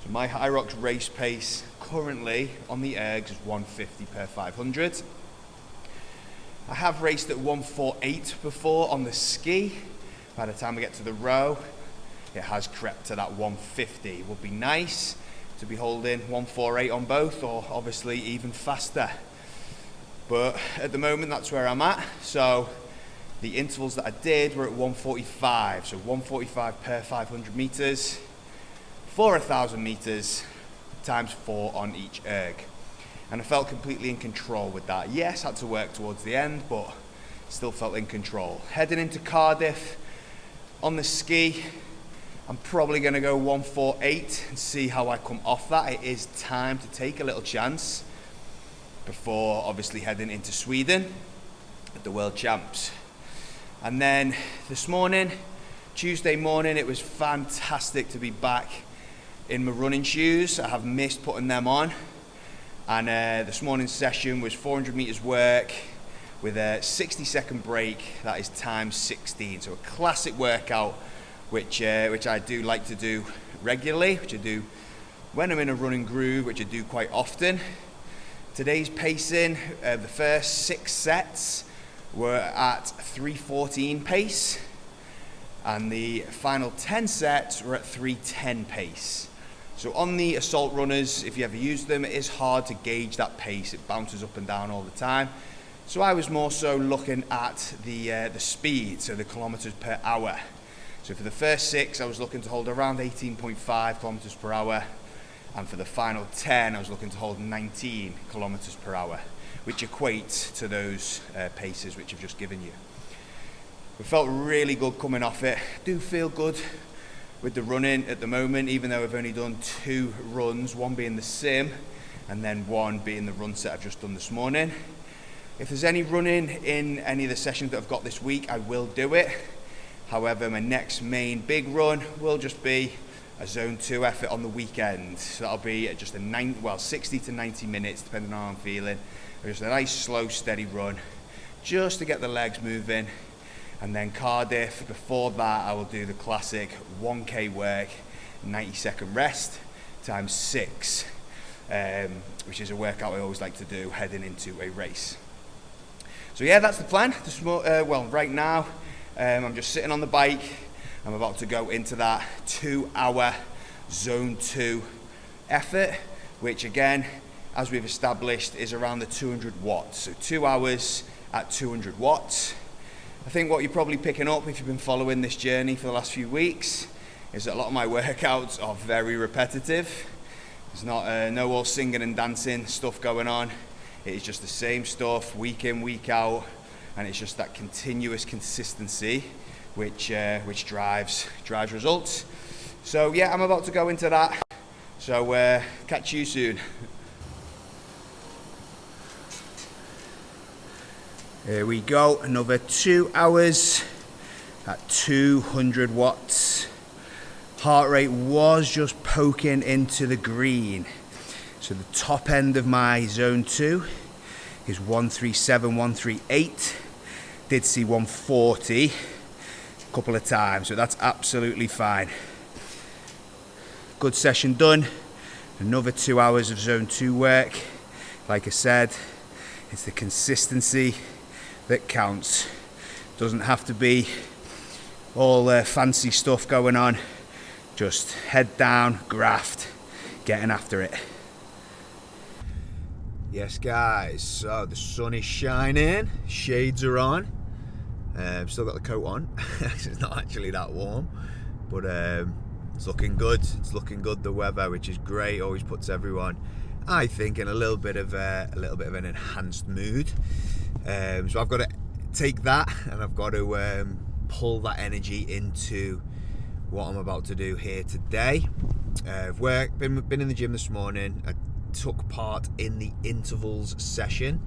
So my HYROX race pace currently on the ergs is 150 per 500. I have raced at 148 before on the ski. By the time I get to the row, it has crept to that 150. It would be nice to be holding 148 on both, or obviously even faster. But at the moment, that's where I'm at. So the intervals that I did were at 145. So 145 per 500 meters for 1,000 meters times 4 on each erg. And I felt completely in control with that. Yes, had to work towards the end, but still felt in control. Heading into Cardiff on the ski, I'm probably gonna go 148 and see how I come off that. It is time to take a little chance before obviously heading into Sweden at the World Champs. And then this morning, Tuesday morning, it was fantastic to be back in my running shoes. I have missed putting them on. And this morning's session was 400 meters work with a 60-second break. That is times 16. So a classic workout, which I do like to do regularly, which I do when I'm in a running groove, which I do quite often. Today's pacing, the first 6 sets were at 3:14 pace, and the final 10 sets were at 3:10 pace. So on the assault runners, if you ever use them, it is hard to gauge that pace. It bounces up and down all the time. So I was more so looking at the speed, so the kilometers per hour. So for the first 6, I was looking to hold around 18.5 kilometers per hour. And for the final 10, I was looking to hold 19 kilometers per hour, which equates to those paces which I've just given you. We felt really good coming off it. Do feel good with the running at the moment, even though I've only done 2 runs, one being the sim and then one being the run set I've just done this morning. If there's any running in any of the sessions that I've got this week, I will do it. However, my next main big run will just be a zone 2 effort on the weekend. So that'll be just a 60 to 90 minutes, depending on how I'm feeling. Just a nice, slow, steady run, just to get the legs moving. And then Cardiff, before that, I will do the classic 1K work, 90-second rest, times 6, which is a workout I always like to do heading into a race. So yeah, that's the plan. Right now, I'm just sitting on the bike. I'm about to go into that 2-hour zone 2 effort, which again, as we've established, is around the 200 watts. So 2 hours at 200 watts. I think what you're probably picking up if you've been following this journey for the last few weeks is that a lot of my workouts are very repetitive. There's not no all singing and dancing stuff going on. It is just the same stuff week in, week out, and it's just that continuous consistency which drives results. So yeah, I'm about to go into that. So catch you soon. Here we go, another 2 hours at 200 watts. Heart rate was just poking into the green. So the top end of my zone 2 is 137, 138. Did see 140 a couple of times, so that's absolutely fine. Good session done. Another 2 hours of zone 2 work. Like I said, it's the consistency that counts. Doesn't have to be all fancy stuff going on. Just head down, graft, getting after it. Yes guys, so the sun is shining, shades are on. Still got the coat on. It's not actually that warm, but it's looking good. It's looking good, the weather, which is great. Always puts everyone, I think, in a little bit of an enhanced mood. So I've got to take that and I've got to pull that energy into what I'm about to do here today. I've been in the gym this morning. I took part in the intervals session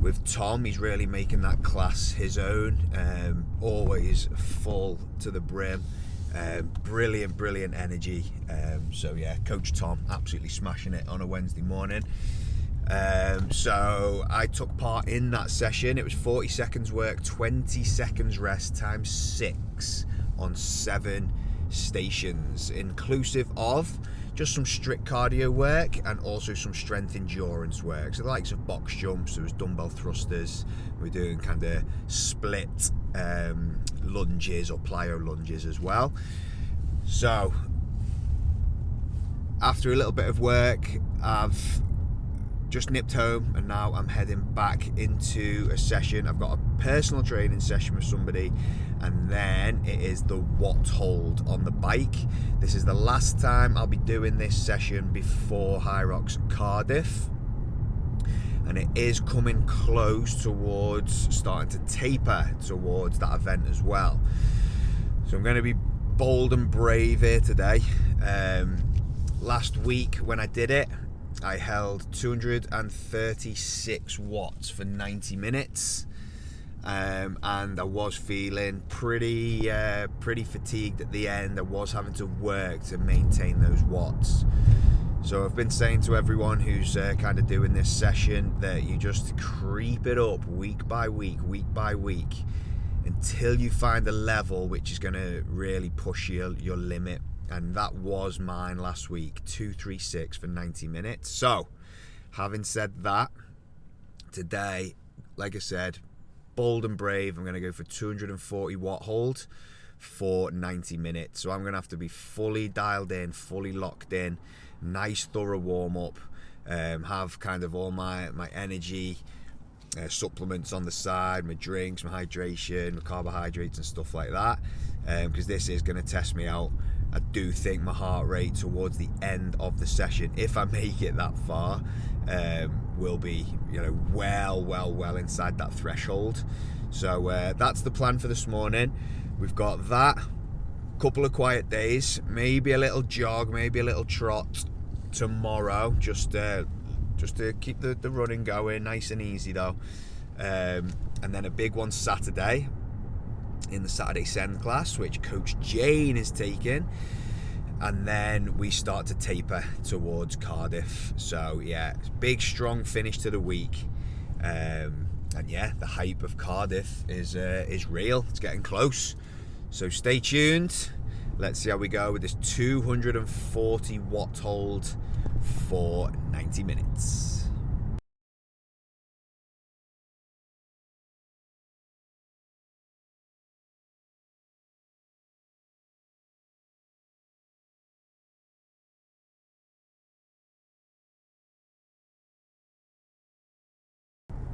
with Tom. He's really making that class his own. Always full to the brim. Brilliant energy. So yeah, Coach Tom absolutely smashing it on a Wednesday morning. So I took part in that session. It was 40 seconds work, 20 seconds rest, times 6 on 7 stations, inclusive of just some strict cardio work and also some strength endurance work. So the likes of box jumps, there was dumbbell thrusters, we're doing kind of split lunges or plyo lunges as well. So after a little bit of work, I've just nipped home and now I'm heading back into a session. I've got a personal training session with somebody, and then it is the watt hold on the bike. This is the last time I'll be doing this session before HYROX Cardiff, and it is coming close towards starting to taper towards that event as well. So I'm going to be bold and brave here today. Last week when I did it, I held 236 watts for 90 minutes, and I was feeling pretty fatigued at the end. I was having to work to maintain those watts. So I've been saying to everyone who's kind of doing this session that you just creep it up week by week until you find a level which is going to really push your limit. And that was mine last week, 236 for 90 minutes. So, having said that, today, like I said, bold and brave, I'm going to go for 240 watt hold for 90 minutes. So I'm going to have to be fully dialed in, fully locked in, nice thorough warm up, have kind of all my energy supplements on the side, my drinks, my hydration, my carbohydrates and stuff like that, because this is going to test me out. I do think my heart rate towards the end of the session, if I make it that far, will be, well inside that threshold. So that's the plan for this morning. We've got that, couple of quiet days, maybe a little jog, maybe a little trot tomorrow, just to keep the running going, nice and easy though. And then a big one Saturday, in the Saturday Send class, which Coach Jane is taking, and then we start to taper towards Cardiff. So yeah, big strong finish to the week, and yeah, the hype of Cardiff is real. It's getting close, so stay tuned. Let's see how we go with this 240 watt hold for 90 minutes.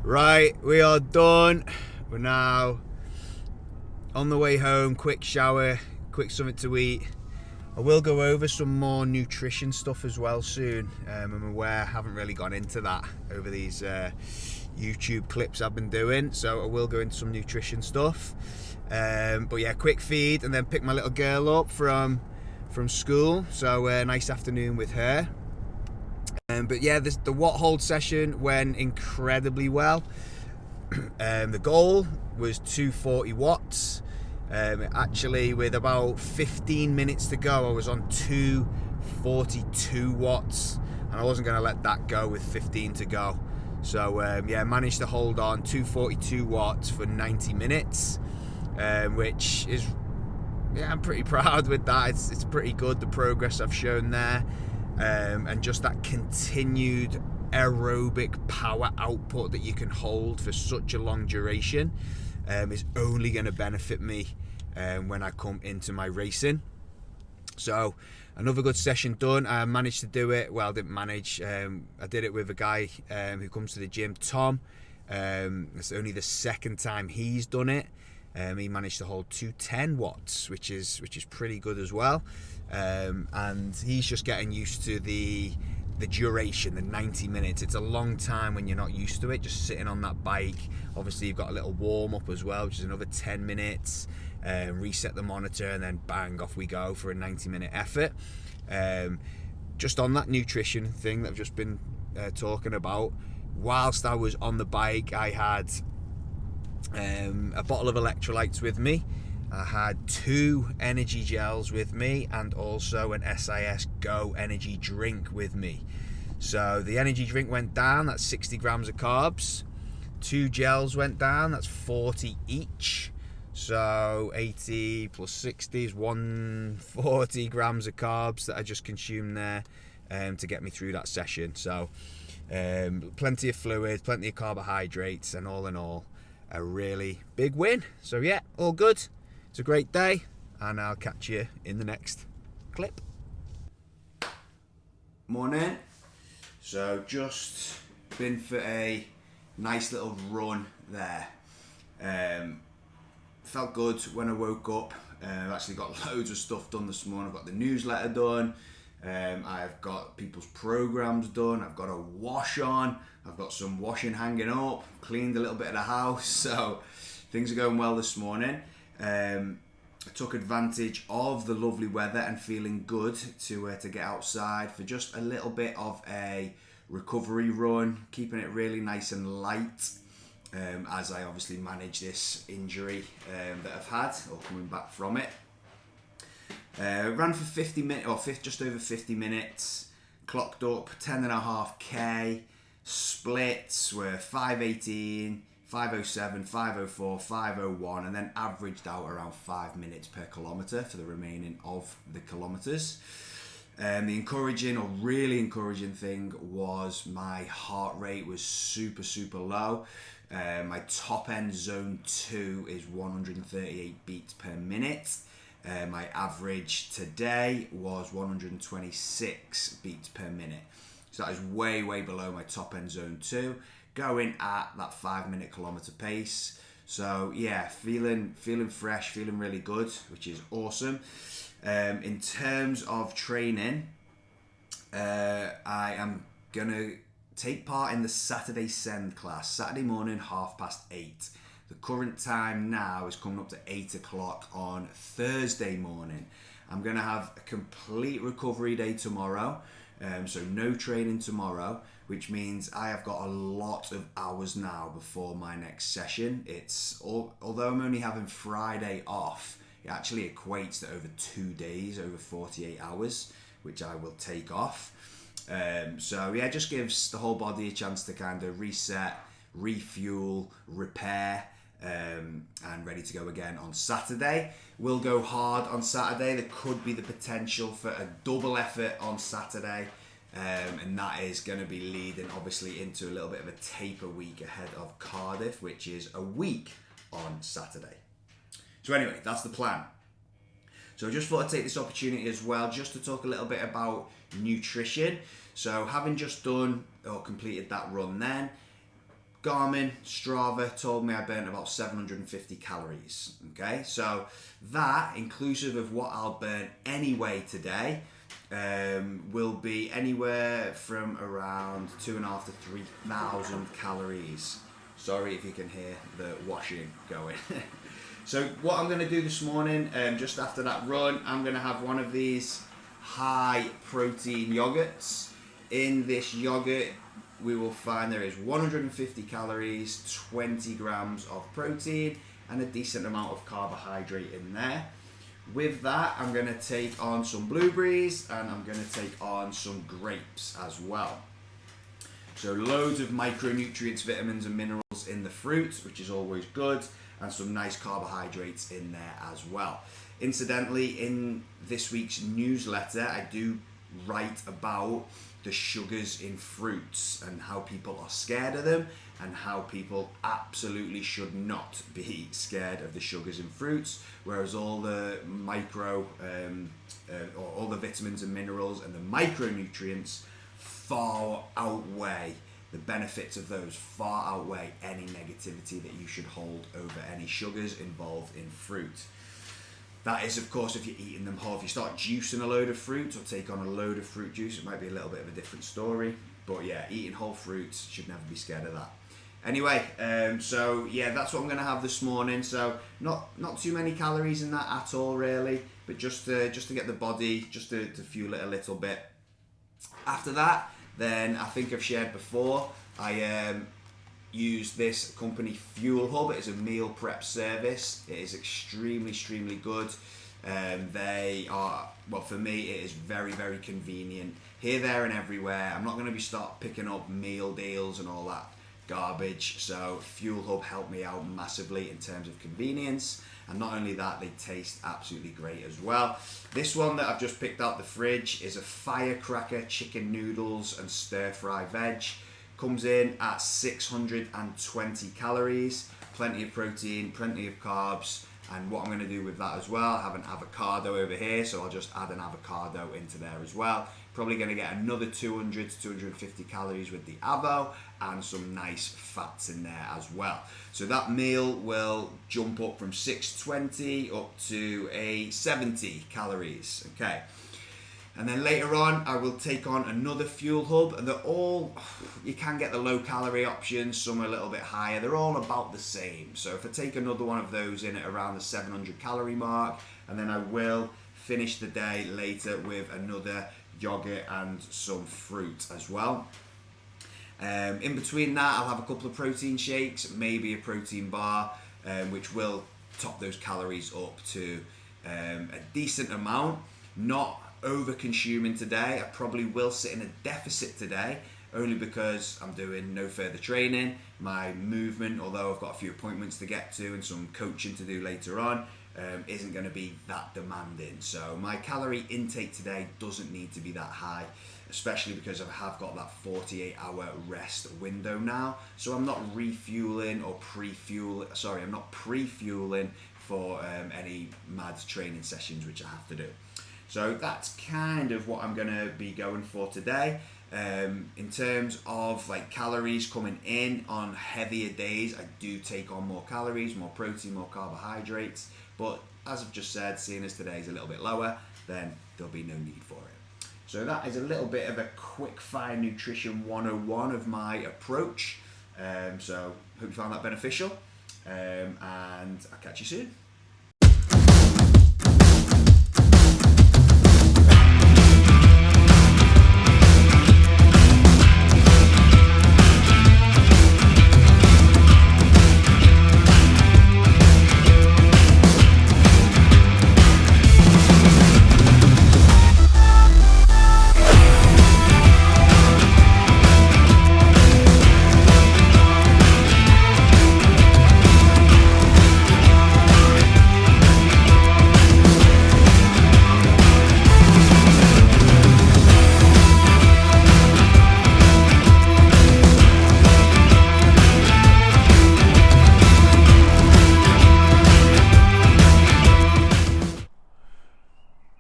Right, we are done. We're now on the way home. Quick shower, quick something to eat. I will go over some more nutrition stuff as well soon. I'm aware I haven't really gone into that over these YouTube clips I've been doing, so I will go into some nutrition stuff. But yeah, quick feed and then pick my little girl up from school. So nice afternoon with her. But yeah, the watt hold session went incredibly well. The goal was 240 watts. Actually, with about 15 minutes to go, I was on 242 watts, and I wasn't going to let that go with 15 to go. So yeah, managed to hold on 242 watts for 90 minutes, which is, yeah, I'm pretty proud with that. It's pretty good, the progress I've shown there. And just that continued aerobic power output that you can hold for such a long duration is only going to benefit me when I come into my racing. So another good session done. I managed to do it, well, I didn't manage, I did it with a guy who comes to the gym, Tom. It's only the second time he's done it. He managed to hold 210 watts, which is pretty good as well. And he's just getting used to the duration, the 90 minutes. It's a long time when you're not used to it, just sitting on that bike. Obviously you've got a little warm up as well, which is another 10 minutes, reset the monitor, and then bang, off we go for a 90-minute effort. Just on that nutrition thing that I've just been talking about, whilst I was on the bike, I had a bottle of electrolytes with me. I had 2 energy gels with me and also an SIS Go energy drink with me. So the energy drink went down, that's 60 grams of carbs. 2 gels went down, that's 40 each. So 80 plus 60 is 140 grams of carbs that I just consumed there to get me through that session. So plenty of fluids, plenty of carbohydrates, and all in all, a really big win. So yeah, all good. It's a great day, and I'll catch you in the next clip. Morning. So just been for a nice little run there. Felt good when I woke up. I've actually got loads of stuff done this morning. I've got the newsletter done. I've got people's programs done. I've got a wash on. I've got some washing hanging up. Cleaned a little bit of the house. So things are going well this morning. I took advantage of the lovely weather and feeling good to get outside for just a little bit of a recovery run, keeping it really nice and light. As I obviously manage this injury that I've had, or coming back from it. Ran for 50 minutes, or just over 50 minutes, clocked up 10.5k, splits were 5:18, 5:07, 5:04, 5:01, and then averaged out around 5 minutes per kilometre for the remaining of the kilometres. The encouraging, or really encouraging thing was my heart rate was super low. My top end zone 2 is 138 beats per minute. My average today was 126 beats per minute. So that is way below my top end zone 2, going at that 5 minute kilometre pace. So yeah, feeling fresh, feeling really good, which is awesome. In terms of training, I am gonna take part in the Saturday Send class, Saturday morning, 8:30. The current time now is coming up to 8 o'clock on Thursday morning. I'm gonna have a complete recovery day tomorrow, so no training tomorrow, which means I have got a lot of hours now before my next session. Although I'm only having Friday off, it actually equates to over 2 days, over 48 hours, which I will take off. So yeah, it just gives the whole body a chance to kind of reset, refuel, repair, and ready to go again on Saturday. We'll go hard on Saturday. There could be the potential for a double effort on Saturday, and that is going to be leading obviously into a little bit of a taper week ahead of Cardiff, which is a week on Saturday. So anyway, that's the plan. So I just thought I'd take this opportunity as well just to talk a little bit about nutrition. So having just done or completed that run then, Garmin, Strava told me I burnt about 750 calories. Okay, so that, inclusive of what I'll burn anyway today, will be anywhere from around 2,500 to 3,000 calories. Sorry if you can hear the washing going. So what I'm going to do this morning, just after that run, I'm going to have one of these high protein yogurts. In this yogurt, we will find there is 150 calories, 20 grams of protein, and a decent amount of carbohydrate in there. With that, I'm going to take on some blueberries, and I'm going to take on some grapes as well. So loads of micronutrients, vitamins and minerals in the fruit, which is always good, and some nice carbohydrates in there as well. Incidentally, in this week's newsletter, I do write about the sugars in fruits and how people are scared of them, and how people absolutely should not be scared of the sugars in fruits, whereas all the or all the vitamins and minerals and the micronutrients far outweigh the benefits of those, far outweigh any negativity that you should hold over any sugars involved in fruit. That is, of course, if you're eating them whole. If you start juicing a load of fruit or take on a load of fruit juice, it might be a little bit of a different story. But yeah, eating whole fruits, should never be scared of that. Anyway, so yeah, that's what I'm going to have this morning. So not too many calories in that at all, really, but just to get the body, just to fuel it a little bit. After that, then I think I've shared before, I use this company Fuel Hub. It is a meal prep service. It is extremely good. They are, well, for me, it is very convenient. Here, there and everywhere. I'm not going to start picking up meal deals and all that garbage. So Fuel Hub helped me out massively in terms of convenience, and not only that, they taste absolutely great as well. This one that I've just picked out the fridge is a firecracker chicken noodles and stir fry veg. Comes in at 620 calories, plenty of protein, plenty of carbs. And what I'm going to do with that as well, I have an avocado over here, so I'll just add an avocado into there as well. Probably going to get another 200 to 250 calories with the avo, and some nice fats in there as well. So that meal will jump up from 620 up to a 70 calories. Okay. And then later on, I will take on another Fuel Hub, and they're all, you can get the low calorie options, some are a little bit higher, they're all about the same. So if I take another one of those in at around the 700 calorie mark, and then I will finish the day later with another yogurt and some fruit as well. In between that, I'll have a couple of protein shakes, maybe a protein bar, which will top those calories up to a decent amount. Not over consuming today. I probably will sit in a deficit today, only because I'm doing no further training. My movement, although I've got a few appointments to get to and some coaching to do later on, isn't going to be that demanding. So my calorie intake today doesn't need to be that high, especially because I have got that 48-hour rest window now. So I'm not refueling or I'm not pre-fueling for any mad training sessions which I have to do. So that's kind of what I'm going to be going for today. In terms of like calories coming in on heavier days, I do take on more calories, more protein, more carbohydrates. But as I've just said, seeing as today is a little bit lower, then there'll be no need for it. So that is a little bit of a quick fire nutrition 101 of my approach. So hope you found that beneficial, and I'll catch you soon.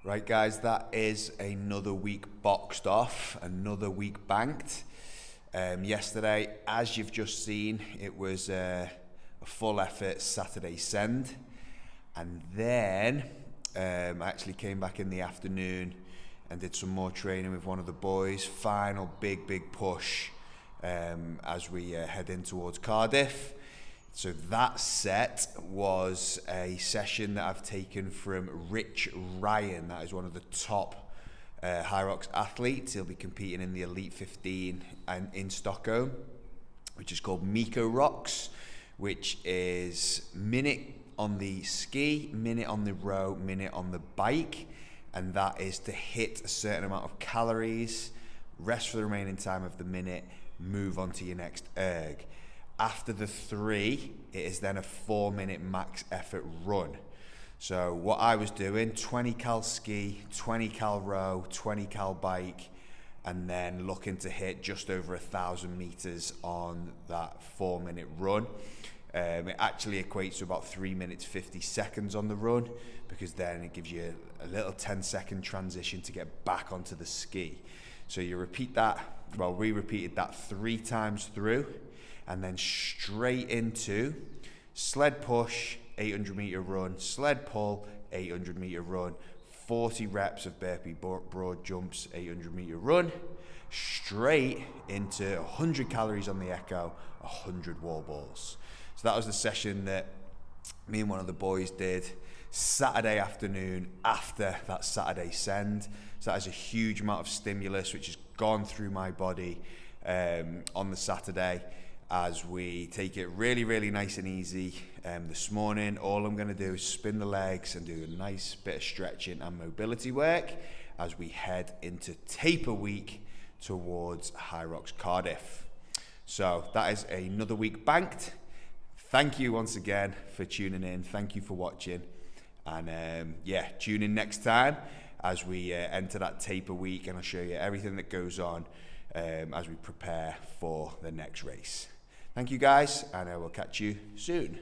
Right guys, that is another week boxed off, another week banked. Yesterday, as you've just seen, it was a full effort Saturday send, and then I actually came back in the afternoon and did some more training with one of the boys. Final big push as we head in towards Cardiff. So that set was a session that I've taken from Rich Ryan. That is one of the top HYROX athletes. He'll be competing in the Elite 15 in Stockholm, which is called HYROX, which is minute on the ski, minute on the row, minute on the bike. And that is to hit a certain amount of calories, rest for the remaining time of the minute, move on to your next erg. After the 3, it is then a 4-minute max effort run. So what I was doing, 20 cal ski, 20 cal row, 20 cal bike, and then looking to hit just over 1,000 meters on that 4-minute run. It actually equates to about 3 minutes 50 seconds on the run, because then it gives you a little 10-second transition to get back onto the ski. So you repeat that, well, we repeated that 3 times through, and then straight into sled push, 800 meter run, sled pull, 800 meter run, 40 reps of burpee broad jumps, 800 meter run, straight into 100 calories on the echo, 100 wall balls. So that was the session that me and one of the boys did Saturday afternoon after that Saturday send. So that is a huge amount of stimulus which has gone through my body on the Saturday. As we take it really nice and easy. This morning, all I'm going to do is spin the legs and do a nice bit of stretching and mobility work as we head into taper week towards HYROX Cardiff. So that is another week banked. Thank you once again for tuning in. Thank you for watching. And yeah, tune in next time as we enter that taper week, and I'll show you everything that goes on as we prepare for the next race. Thank you guys, and I will catch you soon.